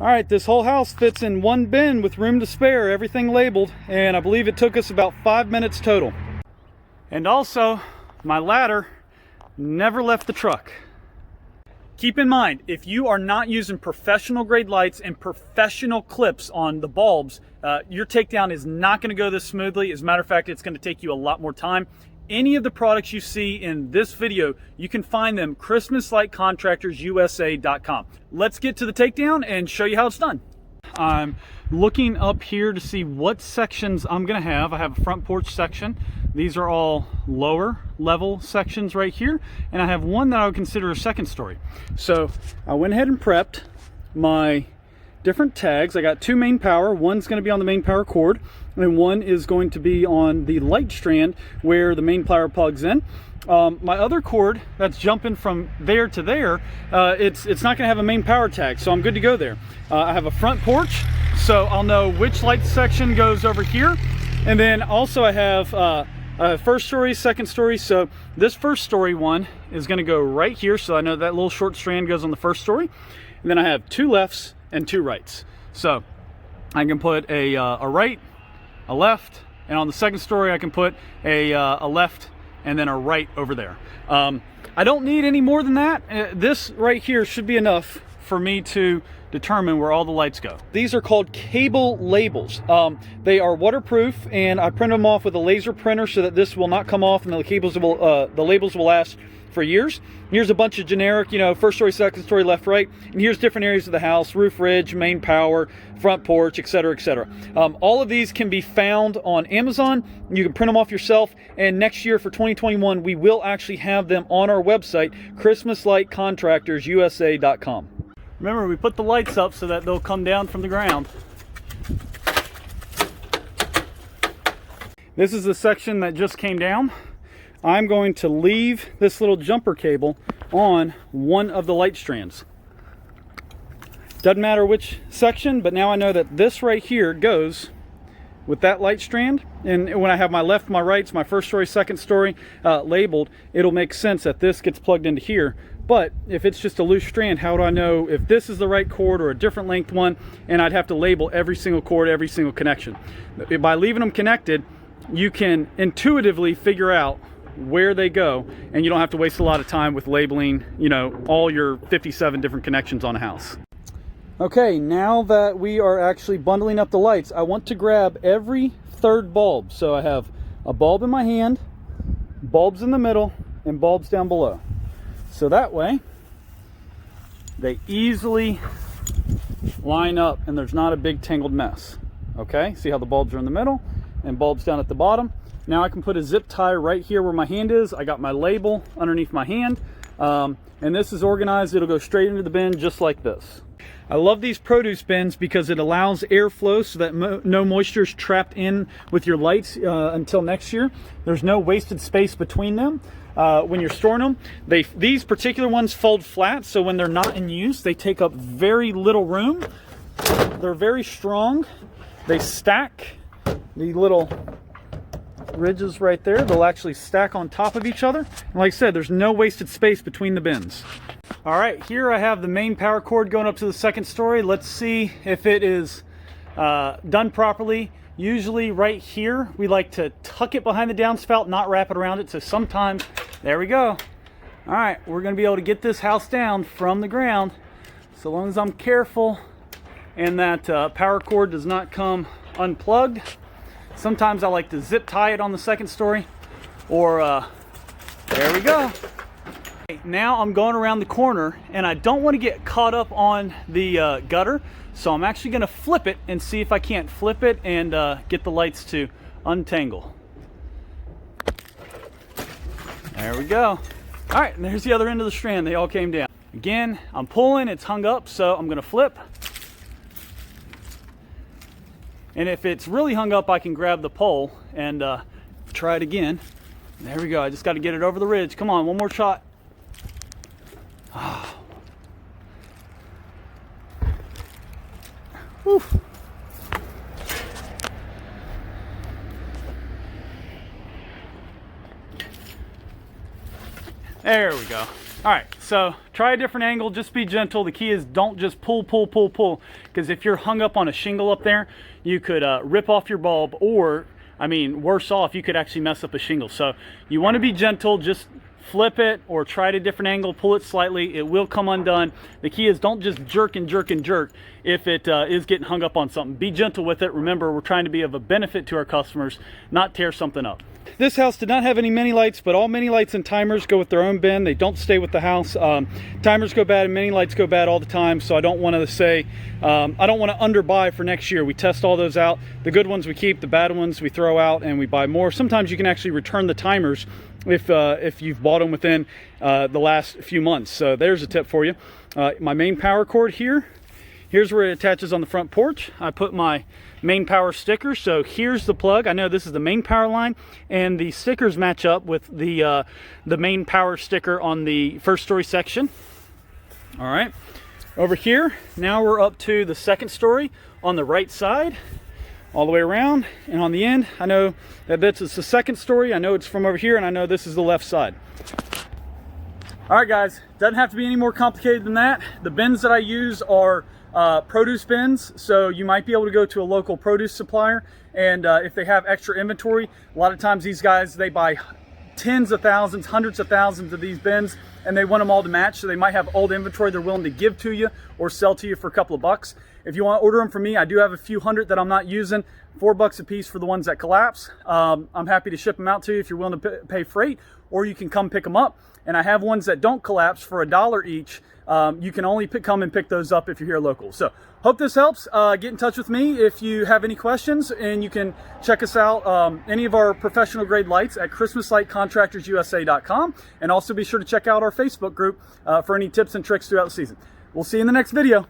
All right, this whole house fits in one bin with room to spare, everything labeled, and I believe it took us about 5 minutes total. And also, my ladder never left the truck. Keep in mind, if you are not using professional grade lights and professional clips on the bulbs, your takedown is not going to go this smoothly. As a matter of fact, it's going to take you a lot more time. Any of the products you see in this video, you can find them ChristmasLightContractorsUSA.com. Let's get to the takedown and show you how it's done. I'm looking up here to see what sections I'm going to have. I have a front porch section. These are all lower level sections right here. And I have one that I would consider a second story. So I went ahead and prepped my different tags. I got two main power. One's going to be on the main power cord, and one is going to be on the light strand where the main power plugs in. My other cord that's jumping from there to there, it's not going to have a main power tag, so I'm good to go there. I have a front porch, so I'll know which light section goes over here. And then also I have first story, second story. So this first story one is going to go right here, so I know that little short strand goes on the first story. And then I have two lefts and two rights, so I can put a right, a left, and on the second story I can put a left and then a right over there. I don't need any more than that. This right here should be enough for me to determine where all the lights go. These are called cable labels. They are waterproof, and I print them off with a laser printer so that this will not come off, and the labels will last for years. Here's a bunch of generic, first story, second story, left, right, and here's different areas of the house: roof ridge, main power, front porch, etc., etc. All of these can be found on Amazon. You can print them off yourself, and next year for 2021 we will actually have them on our website, ChristmasLightContractorsUSA.com. Remember, we put the lights up so that they'll come down from the ground. This is the section that just came down. I'm going to leave this little jumper cable on one of the light strands. Doesn't matter which section, but now I know that this right here goes with that light strand. And when I have my left, my rights, my first story, second story labeled, it'll make sense that this gets plugged into here. But if it's just a loose strand, how do I know if this is the right cord or a different length one? And I'd have to label every single cord, every single connection. By leaving them connected, you can intuitively figure out where they go, and you don't have to waste a lot of time with labeling, all your 57 different connections on a house. Okay, now that we are actually bundling up the lights, I want to grab every third bulb. So I have a bulb in my hand, bulbs in the middle, and bulbs down below. So that way, they easily line up and there's not a big tangled mess. Okay, see how the bulbs are in the middle and bulbs down at the bottom? Now I can put a zip tie right here where my hand is. I got my label underneath my hand, and this is organized. It'll go straight into the bin just like this. I love these produce bins because it allows airflow so that no moisture is trapped in with your lights until next year. There's no wasted space between them. When you're storing them, these particular ones fold flat, so when they're not in use, they take up very little room. They're very strong. They stack. The little ridges right there, they'll actually stack on top of each other. And like I said, there's no wasted space between the bins. All right, here I have the main power cord going up to the second story. Let's see if it is done properly. Usually right here, we like to tuck it behind the downspout, not wrap it around it. So sometimes, there we go. All right, we're gonna be able to get this house down from the ground, so long as I'm careful and that power cord does not come unplugged. Sometimes I like to zip tie it on the second story, or there we go. Now I'm going around the corner, and I don't want to get caught up on the gutter, so I'm actually going to flip it and see if I can't flip it and get the lights to untangle. There we go. All right, and there's the other end of the strand. They all came down. Again, I'm pulling, it's hung up, so I'm going to flip. And if it's really hung up, I can grab the pole and try it again. There we go. I just got to get it over the ridge. Come on, one more shot. Oh. Whew. There we go. All right, so try a different angle, just be gentle. The key is don't just pull, because if you're hung up on a shingle up there, you could rip off your bulb, or, I mean, worse off, you could actually mess up a shingle. So you want to be gentle, just flip it or try at a different angle, pull it slightly, it will come undone. The key is don't just jerk and jerk and jerk if it is getting hung up on something. Be gentle with it. Remember, we're trying to be of a benefit to our customers, not tear something up. This house did not have any mini lights, but all mini lights and timers go with their own bin. They don't stay with the house. Timers go bad and mini lights go bad all the time, so I don't want to say, I don't want to underbuy for next year. We test all those out. The good ones we keep, the bad ones we throw out and we buy more. Sometimes you can actually return the timers if you've bought them within the last few months. So there's a tip for you. My main power cord here. Here's where it attaches on the front porch. I put my main power sticker. So here's the plug. I know this is the main power line, and the stickers match up with the main power sticker on the first story section. All right, over here, now we're up to the second story on the right side, all the way around, and on the end, I know that this is the second story. I know it's from over here, and I know this is the left side. All right, guys, doesn't have to be any more complicated than that. The bins that I use are produce bins, so you might be able to go to a local produce supplier, and if they have extra inventory, a lot of times these guys, they buy tens of thousands, hundreds of thousands of these bins, and they want them all to match, so they might have old inventory they're willing to give to you or sell to you for a couple of bucks. If you want to order them from me, I do have a few hundred that I'm not using, $4 a piece for the ones that collapse. I'm happy to ship them out to you if you're willing to pay freight, or you can come pick them up. And I have ones that don't collapse for $1 each. You can only come and pick those up if you're here local. So hope this helps. Get in touch with me if you have any questions, and you can check us out, any of our professional grade lights at christmaslightcontractorsusa.com, and also be sure to check out our Facebook group for any tips and tricks throughout the season. We'll see you in the next video.